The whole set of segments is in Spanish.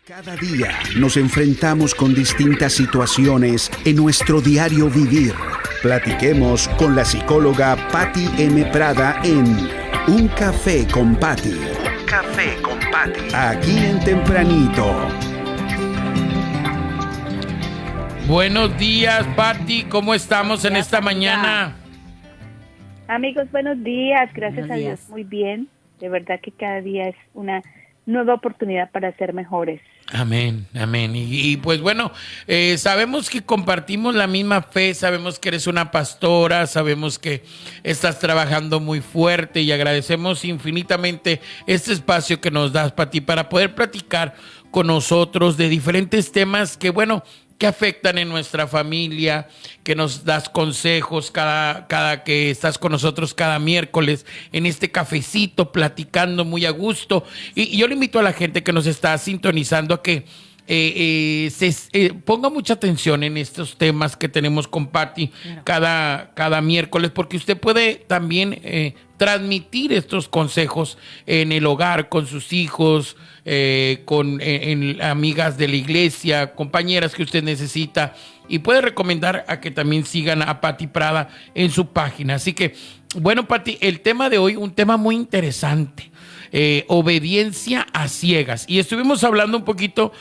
Cada día nos enfrentamos con distintas situaciones en nuestro diario vivir. Platiquemos con la psicóloga Patti M. Prada en Un Café con Patti. Un Café con Patti. Aquí en Tempranito. Buenos días, Patti. ¿Cómo estamos en esta mañana? Amigos, buenos días. Gracias Buenos a Dios, días. muy bien. De verdad que cada día es una nueva oportunidad para ser mejores. Amén, amén. Y pues bueno, sabemos que compartimos la misma fe, sabemos que eres una pastora, sabemos que estás trabajando muy fuerte y agradecemos infinitamente este espacio que nos das, Patti, para poder platicar con nosotros de diferentes temas que, bueno, que afectan en nuestra familia, que nos das consejos cada que estás con nosotros cada miércoles en este cafecito, platicando muy a gusto. Y yo le invito a la gente que nos está sintonizando a que ponga mucha atención en estos temas que tenemos con Patti cada miércoles, porque usted puede también transmitir estos consejos en el hogar, con sus hijos, con amigas de la iglesia, compañeras que usted necesita, y puede recomendar a que también sigan a Patti Prada en su página. Así que, bueno, Patti, el tema de hoy, un tema muy interesante. Obediencia a ciegas, y estuvimos hablando un poquito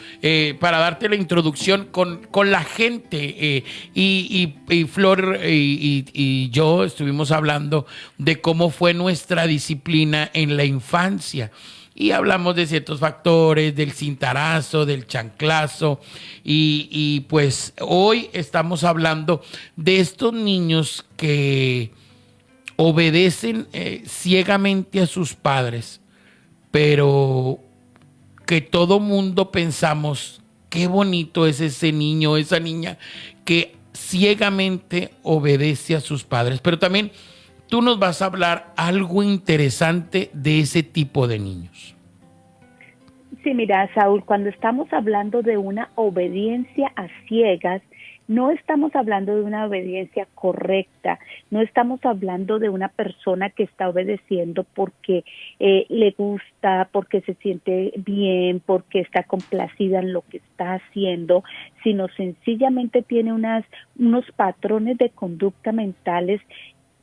para darte la introducción con la gente, y Flor y yo estuvimos hablando de cómo fue nuestra disciplina en la infancia, y hablamos de ciertos factores, del cintarazo, del chanclazo, y pues hoy estamos hablando de estos niños que obedecen ciegamente a sus padres, pero que todo mundo pensamos, qué bonito es ese niño, esa niña que ciegamente obedece a sus padres. Pero también tú nos vas a hablar algo interesante de ese tipo de niños. Sí, mira, Saúl, cuando estamos hablando de una obediencia a ciegas, no estamos hablando de una obediencia correcta, no estamos hablando de una persona que está obedeciendo porque le gusta, porque se siente bien, porque está complacida en lo que está haciendo, sino sencillamente tiene unos patrones de conducta mentales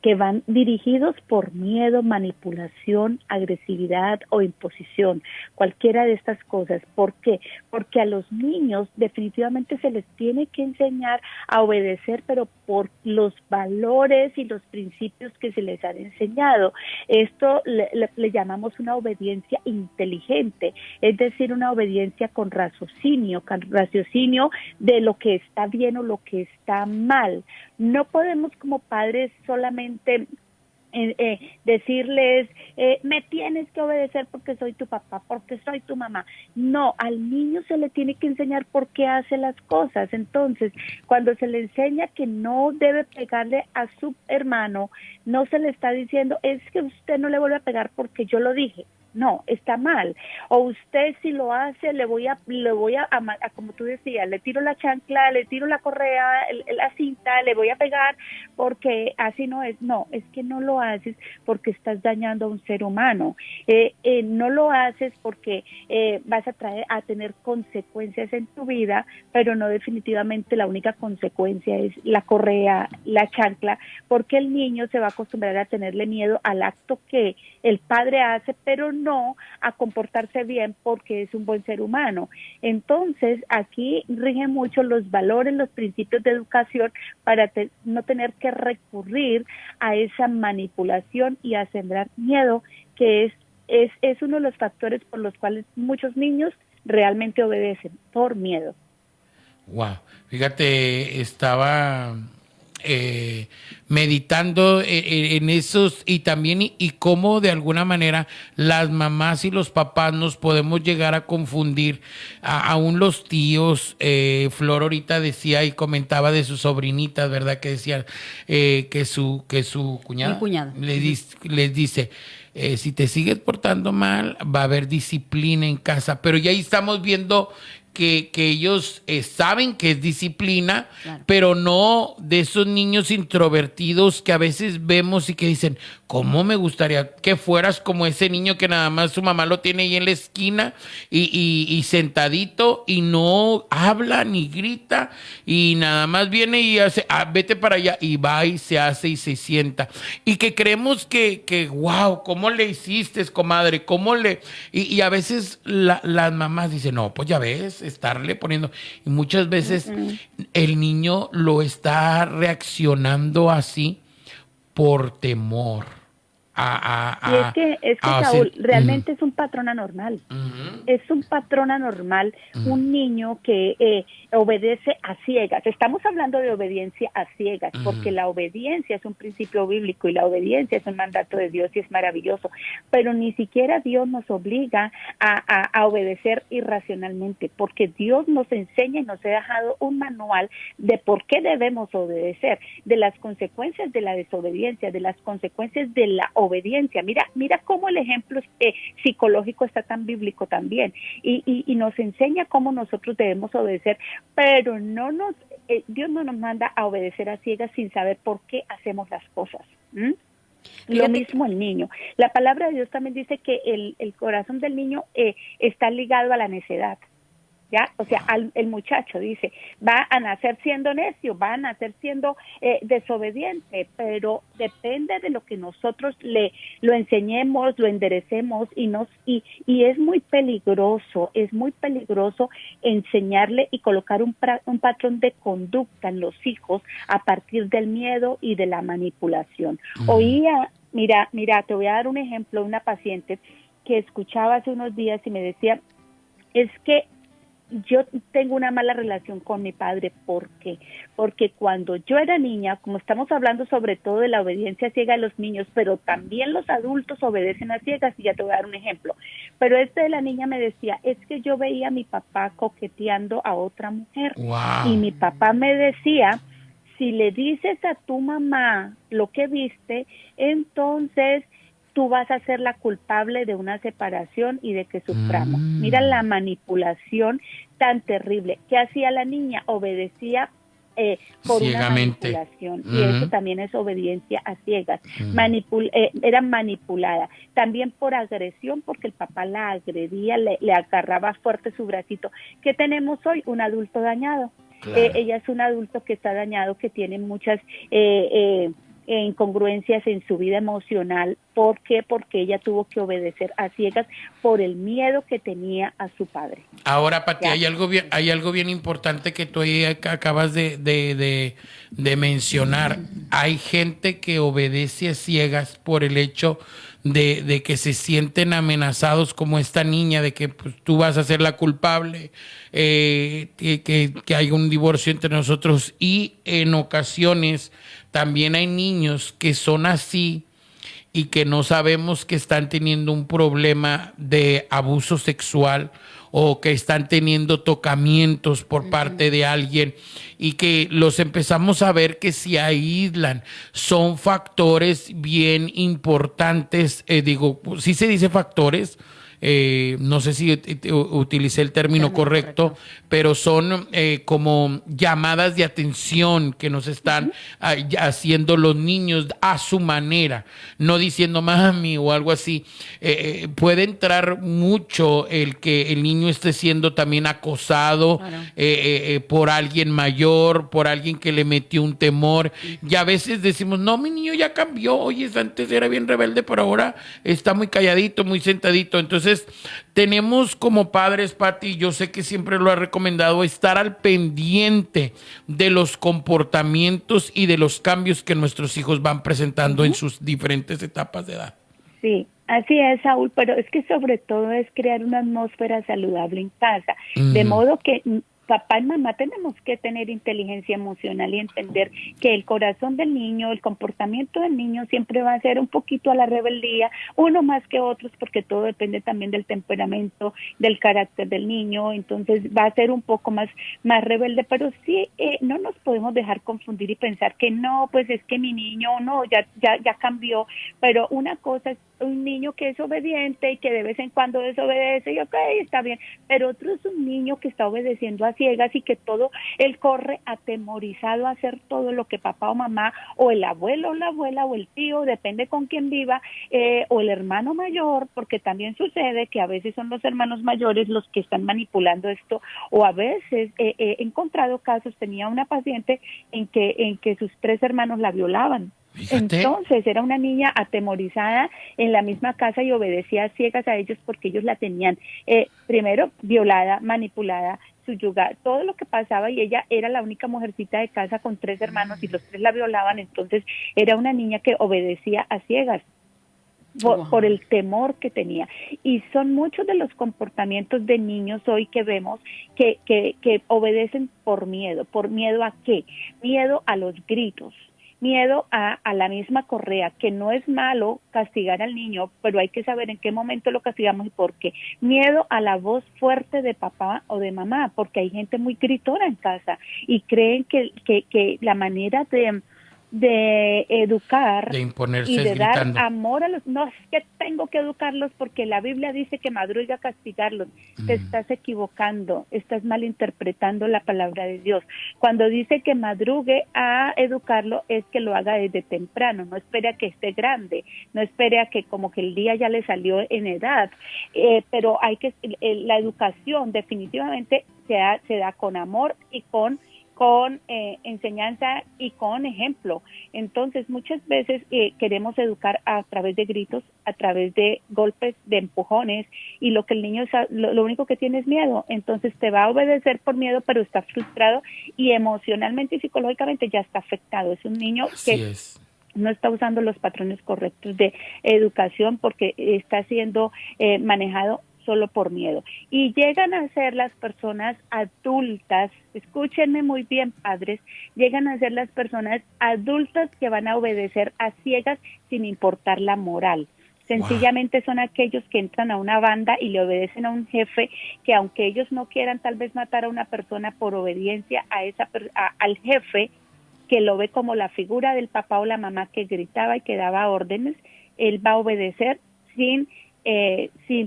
que van dirigidos por miedo, manipulación, agresividad o imposición, cualquiera de estas cosas. ¿Por qué? Porque a los niños definitivamente se les tiene que enseñar a obedecer, pero por los valores y los principios que se les han enseñado. Esto le llamamos una obediencia inteligente, es decir, una obediencia con raciocinio de lo que está bien o lo que está mal. No podemos como padres solamente decirles, me tienes que obedecer porque soy tu papá, porque soy tu mamá. No, al niño se le tiene que enseñar por qué hace las cosas. Entonces, cuando se le enseña que no debe pegarle a su hermano, no se le está diciendo, es que usted no le vuelve a pegar porque yo lo dije. No, está mal. O usted si lo hace, le voy a como tú decías, le tiro la chancla, le tiro la correa, la cinta, le voy a pegar porque así no es. No, es que no lo haces porque estás dañando a un ser humano. No lo haces porque vas a tener consecuencias en tu vida, pero no definitivamente la única consecuencia es la correa, la chancla, porque el niño se va a acostumbrar a tenerle miedo al acto que el padre hace, pero no a comportarse bien porque es un buen ser humano. Entonces, aquí rigen mucho los valores, los principios de educación para no tener que recurrir a esa manipulación y a sembrar miedo, que es uno de los factores por los cuales muchos niños realmente obedecen, por miedo. Wow, fíjate, estaba meditando en esos, y también y cómo de alguna manera las mamás y los papás nos podemos llegar a confundir, aún los tíos. Flor ahorita decía y comentaba de sus sobrinitas, ¿verdad? Que decía que su cuñada, Mi cuñada. les dice, si te sigues portando mal, va a haber disciplina en casa. Pero ya ahí estamos viendo que ellos saben que es disciplina, claro, pero no de esos niños introvertidos que a veces vemos y que dicen, ¿cómo me gustaría que fueras como ese niño que nada más su mamá lo tiene ahí en la esquina y sentadito y no habla ni grita y nada más viene y hace, vete para allá y va y se hace y se sienta? Y que creemos que wow, ¿cómo le hiciste, comadre? ¿Cómo le...? Y a veces las mamás dicen, no, pues ya ves, estarle poniendo... Y muchas veces el niño lo está reaccionando así por temor Y es que Saúl, realmente es un patrón anormal. Ujú. Es un patrón anormal, un niño que obedece a ciegas. Estamos hablando de obediencia a ciegas, porque la obediencia es un principio bíblico y la obediencia es un mandato de Dios y es maravilloso, pero ni siquiera Dios nos obliga a obedecer irracionalmente, porque Dios nos enseña y nos ha dejado un manual de por qué debemos obedecer, de las consecuencias de la desobediencia, de las consecuencias de la obediencia. Mira cómo el ejemplo psicológico está tan bíblico también y nos enseña cómo nosotros debemos obedecer, pero Dios no nos manda a obedecer a ciegas sin saber por qué hacemos las cosas. Lo mismo el niño. La palabra de Dios también dice que el corazón del niño está ligado a la necedad. ¿Ya? O sea, el muchacho dice, va a nacer siendo necio, va a nacer siendo desobediente, pero depende de lo que nosotros lo enseñemos, lo enderecemos y es muy peligroso enseñarle y colocar un patrón de conducta en los hijos a partir del miedo y de la manipulación. Mira, te voy a dar un ejemplo de una paciente que escuchaba hace unos días y me decía, es que yo tengo una mala relación con mi padre. ¿Por qué? Porque cuando yo era niña, como estamos hablando sobre todo de la obediencia ciega de los niños, pero también los adultos obedecen a ciegas, y ya te voy a dar un ejemplo. Pero de la niña me decía, es que yo veía a mi papá coqueteando a otra mujer. Wow. Y mi papá me decía, si le dices a tu mamá lo que viste, entonces tú vas a ser la culpable de una separación y de que suframos. Mira la manipulación tan terrible. ¿Qué hacía la niña? Obedecía por ciegamente. Una manipulación, y eso también es obediencia a ciegas. Era manipulada. También por agresión, porque el papá la agredía, le agarraba fuerte su bracito. ¿Qué tenemos hoy? Un adulto dañado. Claro. Ella es un adulto que está dañado, que tiene muchas incongruencias en su vida emocional. ¿Por qué? Porque ella tuvo que obedecer a ciegas por el miedo que tenía a su padre. Ahora, Pati, hay algo bien importante que tú ahí acabas de mencionar. Hay gente que obedece a ciegas por el hecho de que se sienten amenazados, como esta niña, de que pues, tú vas a ser la culpable, que hay un divorcio entre nosotros, y en ocasiones también hay niños que son así y que no sabemos que están teniendo un problema de abuso sexual o que están teniendo tocamientos por parte de alguien, y que los empezamos a ver que se aíslan. Son factores bien importantes, sí se dice factores, no sé si utilicé el término correcto, pero son como llamadas de atención que nos están haciendo los niños a su manera, no diciendo mami o algo así. Puede entrar mucho el que el niño esté siendo también acosado, claro, por alguien mayor, por alguien que le metió un temor, y a veces decimos, no, mi niño ya cambió, oye, antes era bien rebelde, pero ahora está muy calladito, muy sentadito. Entonces tenemos como padres, Pati, yo sé que siempre lo ha recomendado, estar al pendiente de los comportamientos y de los cambios que nuestros hijos van presentando en sus diferentes etapas de edad. Sí, así es, Saúl, pero es que sobre todo es crear una atmósfera saludable en casa, de modo que papá y mamá tenemos que tener inteligencia emocional y entender que el corazón del niño, el comportamiento del niño siempre va a ser un poquito a la rebeldía, uno más que otros, porque todo depende también del temperamento, del carácter del niño. Entonces va a ser un poco más rebelde, pero sí no nos podemos dejar confundir y pensar que no, pues es que mi niño no, ya cambió. Pero una cosa es un niño que es obediente y que de vez en cuando desobedece y ok, está bien, pero otro es un niño que está obedeciendo a ciegas y que él corre atemorizado a hacer todo lo que papá o mamá o el abuelo o la abuela o el tío, depende con quién viva, o el hermano mayor, porque también sucede que a veces son los hermanos mayores los que están manipulando esto, o a veces he encontrado casos, tenía una paciente en que sus 3 hermanos la violaban. Fíjate. Entonces era una niña atemorizada en la misma casa y obedecía a ciegas a ellos porque ellos la tenían primero violada, manipulada, subyugada, todo lo que pasaba, y ella era la única mujercita de casa con 3 hermanos y los 3 la violaban. Entonces era una niña que obedecía a ciegas por el temor que tenía. Y son muchos de los comportamientos de niños hoy que vemos que obedecen por miedo. ¿Por miedo a qué? Miedo a los gritos, miedo a la misma correa, que no es malo castigar al niño, pero hay que saber en qué momento lo castigamos y por qué. Miedo a la voz fuerte de papá o de mamá, porque hay gente muy gritona en casa y creen que la manera de educar De imponerse y de gritando. dar amor a los... No es que tengo que educarlos porque la Biblia dice que madrugue a castigarlos. Te estás equivocando, estás malinterpretando la palabra de Dios. Cuando dice que madrugue a educarlo es que lo haga desde temprano, no espere a que esté grande, no espere a que como que el día ya le salió en edad, pero la educación definitivamente se da con amor y con enseñanza y con ejemplo. Entonces muchas veces queremos educar a través de gritos, a través de golpes, de empujones, y lo que el niño lo único que tiene es miedo. Entonces te va a obedecer por miedo, pero está frustrado y emocionalmente y psicológicamente ya está afectado. Es un niño que no está usando los patrones correctos de educación porque está siendo manejado solo por miedo. Y llegan a ser las personas adultas, escúchenme muy bien, padres, llegan a ser las personas adultas que van a obedecer a ciegas sin importar la moral. Sencillamente son aquellos que entran a una banda y le obedecen a un jefe que, aunque ellos no quieran tal vez matar a una persona, por obediencia al jefe, que lo ve como la figura del papá o la mamá que gritaba y que daba órdenes, él va a obedecer sin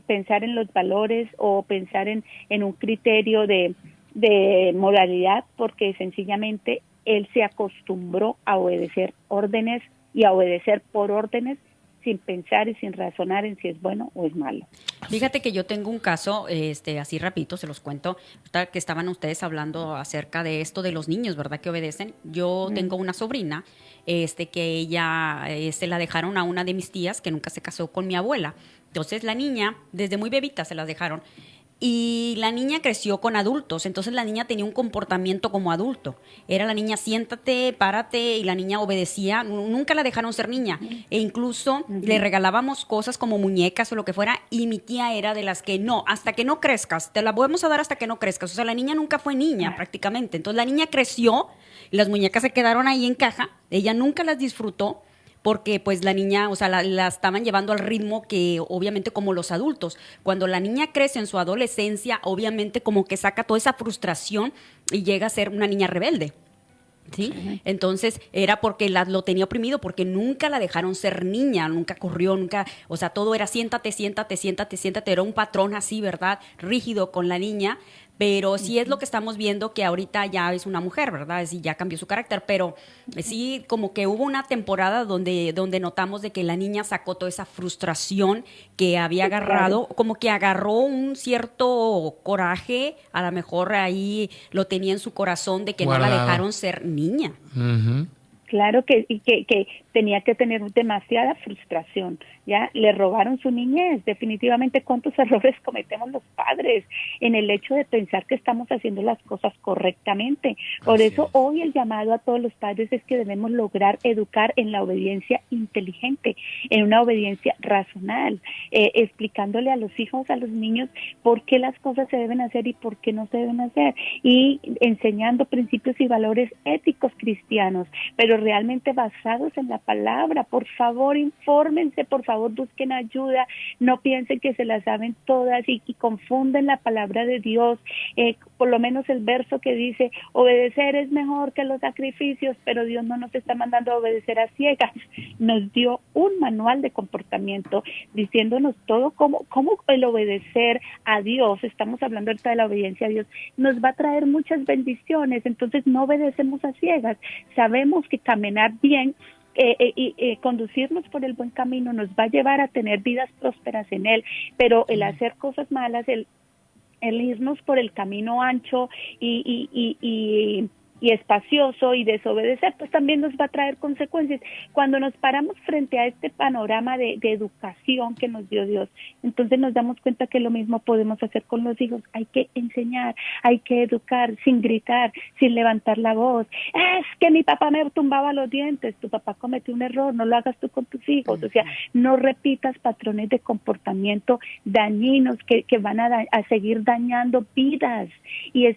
pensar en los valores o pensar en un criterio de moralidad, porque sencillamente él se acostumbró a obedecer órdenes y a obedecer por órdenes sin pensar y sin razonar en si es bueno o es malo. Fíjate que yo tengo un caso, así rapidito se los cuento, que estaban ustedes hablando acerca de esto de los niños, ¿verdad? Que obedecen. Yo tengo una sobrina, que ella, la dejaron a una de mis tías que nunca se casó con mi abuela. Entonces la niña, desde muy bebita se las dejaron. Y la niña creció con adultos, entonces la niña tenía un comportamiento como adulto. Era la niña, siéntate, párate, y la niña obedecía. Nunca la dejaron ser niña. E incluso le regalábamos cosas como muñecas o lo que fuera, y mi tía era de las que no, hasta que no crezcas, te la podemos dar hasta que no crezcas. O sea, la niña nunca fue niña prácticamente. Entonces la niña creció, y las muñecas se quedaron ahí en caja, ella nunca las disfrutó, porque pues la niña, o sea, la estaban llevando al ritmo que obviamente como los adultos. Cuando la niña crece en su adolescencia, obviamente como que saca toda esa frustración y llega a ser una niña rebelde. ¿Sí? Sí. Entonces era porque lo tenía oprimido, porque nunca la dejaron ser niña, nunca corrió, nunca, o sea, todo era siéntate, siéntate, siéntate, siéntate, era un patrón así, ¿verdad? Rígido con la niña, pero sí es lo que estamos viendo, que ahorita ya es una mujer, ¿verdad? Sí, ya cambió su carácter, pero sí como que hubo una temporada donde notamos de que la niña sacó toda esa frustración que había agarrado, como que agarró un cierto coraje, a lo mejor ahí lo tenía en su corazón de que guardado. No la dejaron ser niña. Uh-huh. Claro que tenía que tener demasiada frustración, ¿ya? Le robaron su niñez. Definitivamente, ¿cuántos errores cometemos los padres en el hecho de pensar que estamos haciendo las cosas correctamente? Por eso hoy el llamado a todos los padres es que debemos lograr educar en la obediencia inteligente, en una obediencia racional, explicándole a los hijos, a los niños, por qué las cosas se deben hacer y por qué no se deben hacer, y enseñando principios y valores éticos cristianos, pero realmente basados en la palabra. Por favor, infórmense, por favor, busquen ayuda, no piensen que se la saben todas y confunden la palabra de Dios por lo menos el verso que dice, obedecer es mejor que los sacrificios, pero Dios no nos está mandando a obedecer a ciegas. Nos dio un manual de comportamiento diciéndonos todo cómo el obedecer a Dios, estamos hablando ahorita de la obediencia a Dios, nos va a traer muchas bendiciones. Entonces no obedecemos a ciegas, sabemos que caminar bien conducirnos por el buen camino nos va a llevar a tener vidas prósperas en él, pero el hacer cosas malas, el irnos por el camino ancho y espacioso y desobedecer, pues también nos va a traer consecuencias. Cuando nos paramos frente a este panorama de educación que nos dio Dios, entonces nos damos cuenta que lo mismo podemos hacer con los hijos. Hay que enseñar, hay que educar sin gritar, sin levantar la voz. Es que mi papá me tumbaba los dientes, tu papá cometió un error, no lo hagas tú con tus hijos. O sea, no repitas patrones de comportamiento dañinos que van a seguir dañando vidas. Y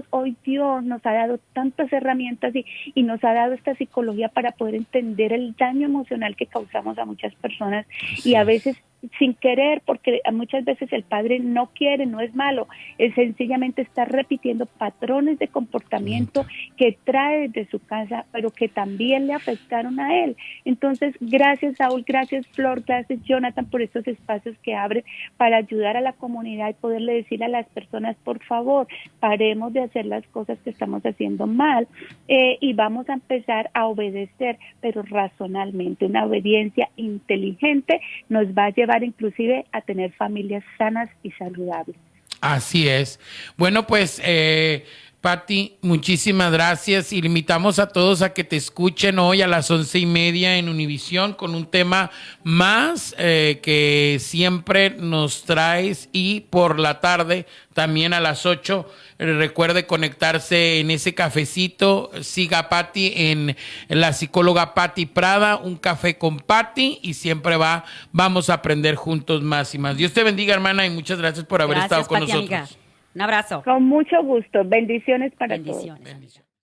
hoy Dios nos ha dado tantas herramientas y nos ha dado esta psicología para poder entender el daño emocional que causamos a muchas personas, y a veces sin querer, porque muchas veces el padre no quiere, no es malo, él sencillamente está repitiendo patrones de comportamiento que trae desde su casa, pero que también le afectaron a él. Entonces, gracias Saúl, gracias Flor, gracias Jonathan por estos espacios que abren para ayudar a la comunidad y poderle decir a las personas, por favor, paremos de hacer las cosas que estamos haciendo mal, y vamos a empezar a obedecer, pero razonalmente. Una obediencia inteligente nos va a llevar inclusive a tener familias sanas y saludables. Así es. Bueno, pues, Pati, muchísimas gracias y le invitamos a todos a que te escuchen hoy a las 11:30 en Univisión con un tema más que siempre nos traes, y por la tarde también a las 8. Recuerde conectarse en ese cafecito. Siga a Pati en la psicóloga Pati Prada, un café con Pati, y siempre vamos a aprender juntos más y más. Dios te bendiga, hermana, y muchas gracias por haber estado con Pati, nosotros. amiga. Un abrazo. Con mucho gusto. Bendiciones para todos. Bendiciones.